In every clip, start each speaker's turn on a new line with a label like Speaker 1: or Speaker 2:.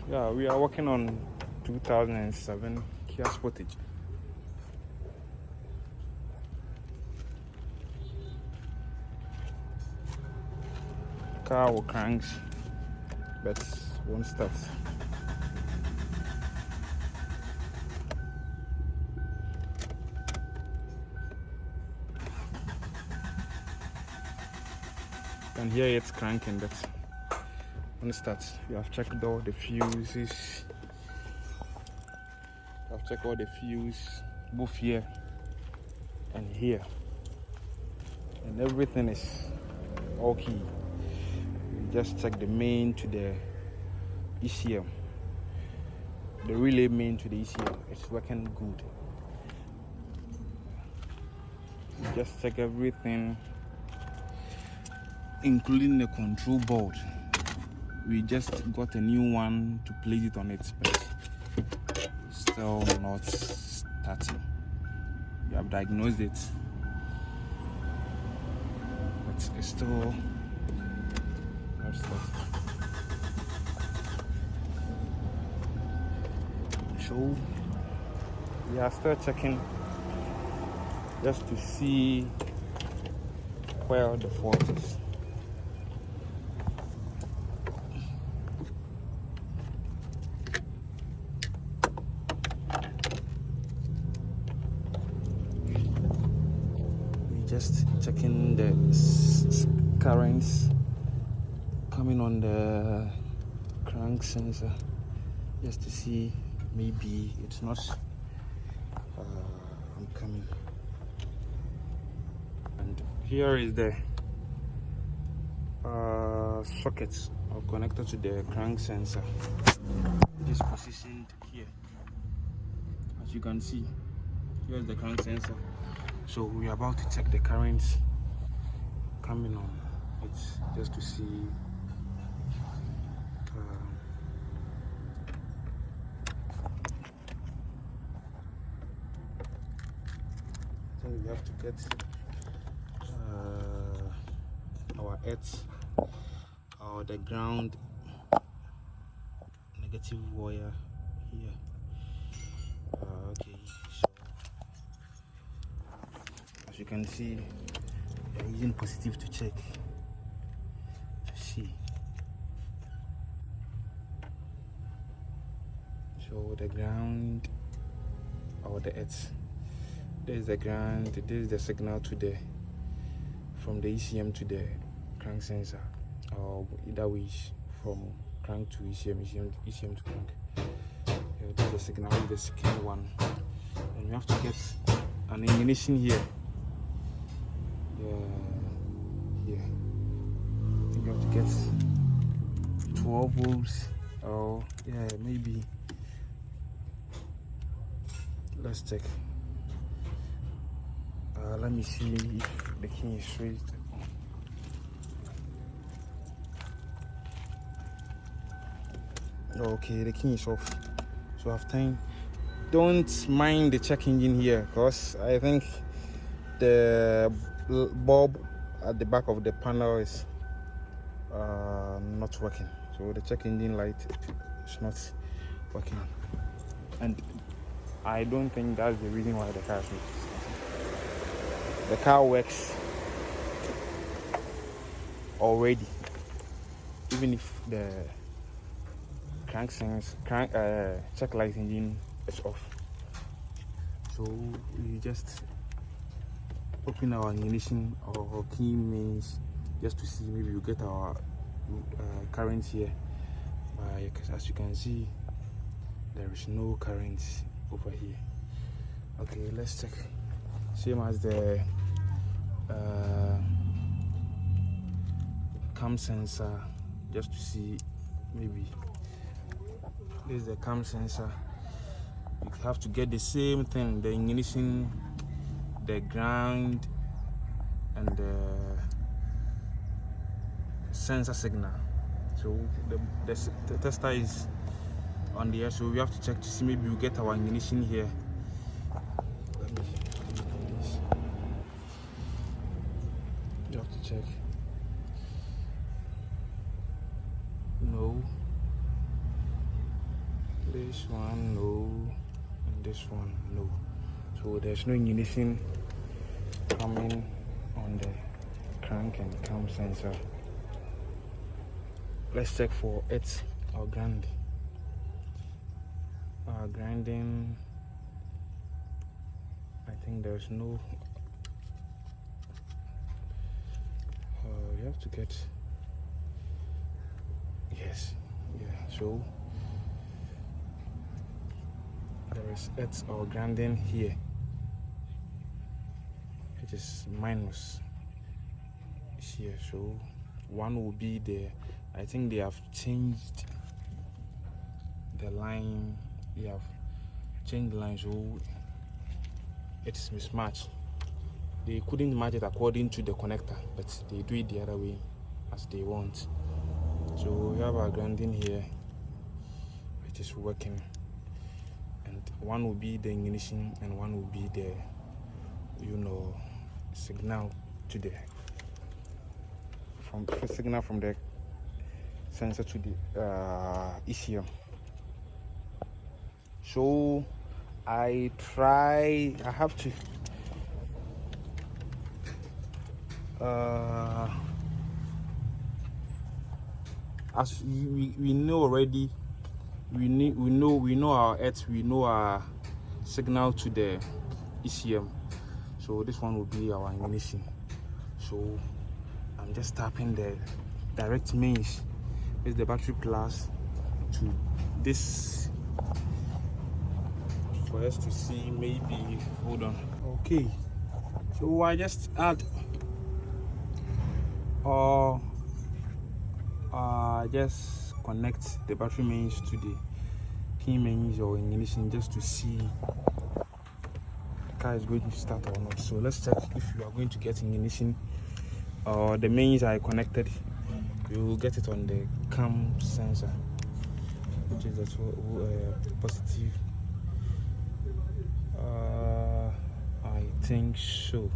Speaker 1: Yeah, we are working on 2007 Kia Sportage. Car will cranks, but won't start. You can hear it's cranking, but won't start. You have checked all the fuses. I've checked all the fuses, both here and here, and everything is okay. We just check the main to the ECM, the relay main to the ECM. It's working good. We just check everything, including the control board. We just got a new one to place it on its but still not starting. We have diagnosed it, but it's still not starting. So we are still checking just to see where the fault is. Just checking the currents coming on the crank sensor, just to see maybe it's not coming. And here is the sockets or connector to the crank sensor. It is positioned here, as you can see. Here's the crank sensor. So we are about to check the currents coming on it, just to see I think we have to get our earth or the ground negative wire here. Okay, so as you can see, we are using positive to check to see. So the ground or the earth, this is the ground, this is the signal to the from the ECM to the crank sensor, or either way from crank to ECM to crank. This is the signal, the second one, and you have to get an ignition here. Here. I think you have to get 12 volts, or maybe. Let's check. Let me see if the key is straight. Okay, the key is off. So I've time. Don't mind the check engine here, because I think the bulb at the back of the panel is not working. So the check engine light is not working, and I don't think that's the reason why the car is not. The car works already, even if the check light engine is off. So we just open our ignition or key mains just to see, maybe we get our current here. Because as you can see, there is no current over here. Okay, let's check. Same as the cam sensor, just to see, maybe this is the cam sensor. You have to get the same thing, the ignition, the ground, and the sensor signal. So the tester is on the air, so we have to check to see, maybe we get our ignition here. Let me do this. You have to check. No. This one no, and this one no. So there's no ignition coming on the crank and cam sensor. Let's check for it or ground. Grinding, I think there's no. You have to get. Yes, yeah. So there is it or grinding here. It is minus here. So one will be there. I think they have changed the line. They have changed the line, so it's mismatched. They couldn't match it according to the connector, but they do it the other way as they want. So we have our grounding here, which is working, and one will be the ignition and one will be the signal to the signal from the sensor to the ECM. So I have to as we know already, we know our earth, we know our signal to the ECM. So this one will be our ignition. So I'm just tapping the direct mains with the battery plus to this for us to see. Maybe hold on. Okay, so I just add or just connect the battery mains to the key mains or ignition just to see the car is going to start or not. So let's check if you are going to get ignition or the mains are connected. You will get it on the cam sensor, which is the positive. I think so.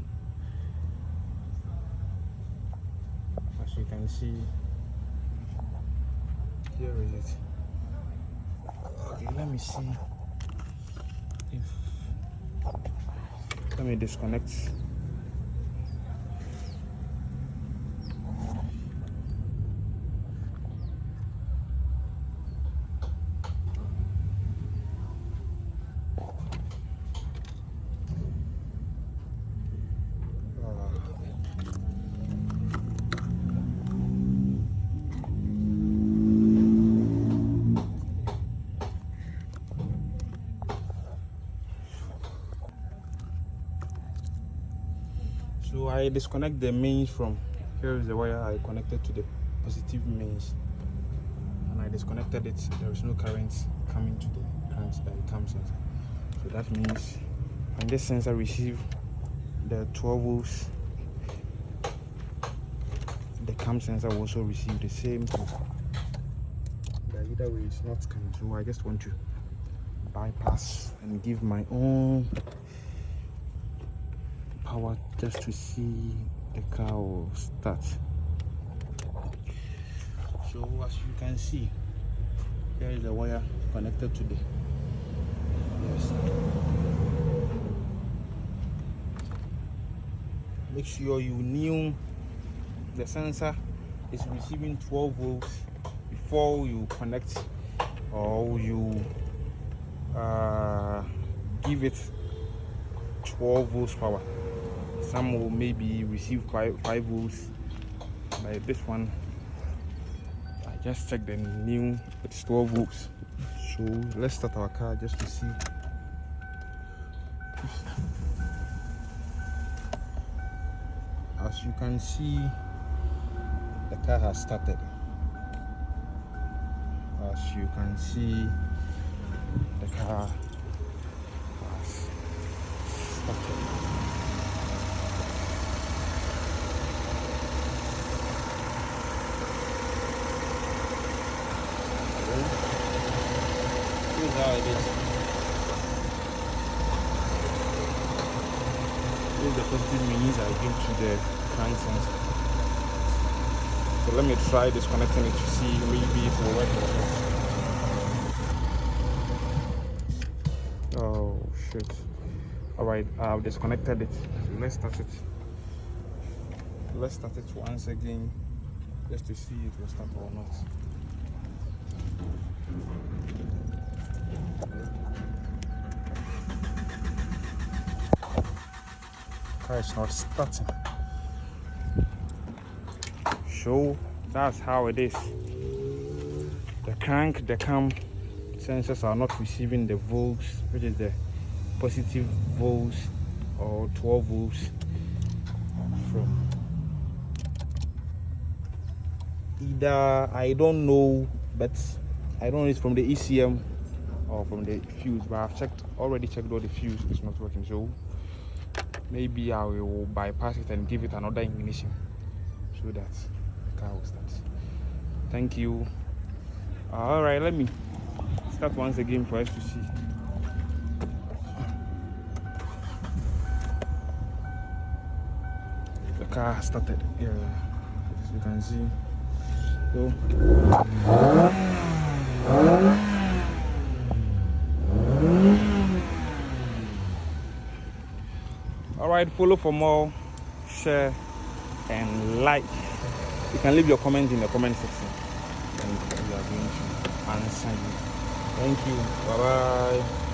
Speaker 1: As you can see, here is it. Okay, let me see if let me disconnect. So I disconnect the mains from here is the wire I connected to the positive mains, and I disconnected it. There is no current coming to the cam sensor. So that means when this sensor receives the 12 volts, the cam sensor will also receive the same thing. But either way, it's not coming. So I just want to bypass and give my own power just to see the car will start. So as you can see, here is the wire connected to the Make sure you knew the sensor is receiving 12 volts before you connect or you give it 12 volts power. Some will maybe receive 5 volts. Like this one, I just checked the new, it's 12 volts. So let's start our car just to see. As you can see, the car has started. As you can see, the car has started. Here's how it is. Here's the positive means I give to the crank sensor. So let me try disconnecting it to see maybe it will work or not. Shit. All right, I've disconnected it. So let's start it. Let's start it once again, just to see it will start or not. Car is not starting. So that's how it is. The crank, the cam sensors are not receiving the volts, which is the positive volts or 12 volts from either, I don't know, but I don't know it's from the ECM or from the fuse, but I've already checked all the fuse, it's not working. So maybe I will bypass it and give it another ignition so that the car will start. Thank you. All right, let me start once again for us to see. The car started, yeah, as you can see. So all right, follow for more, share and like. You can leave your comment in the comment section and we are going to answer you. Thank you. Bye bye.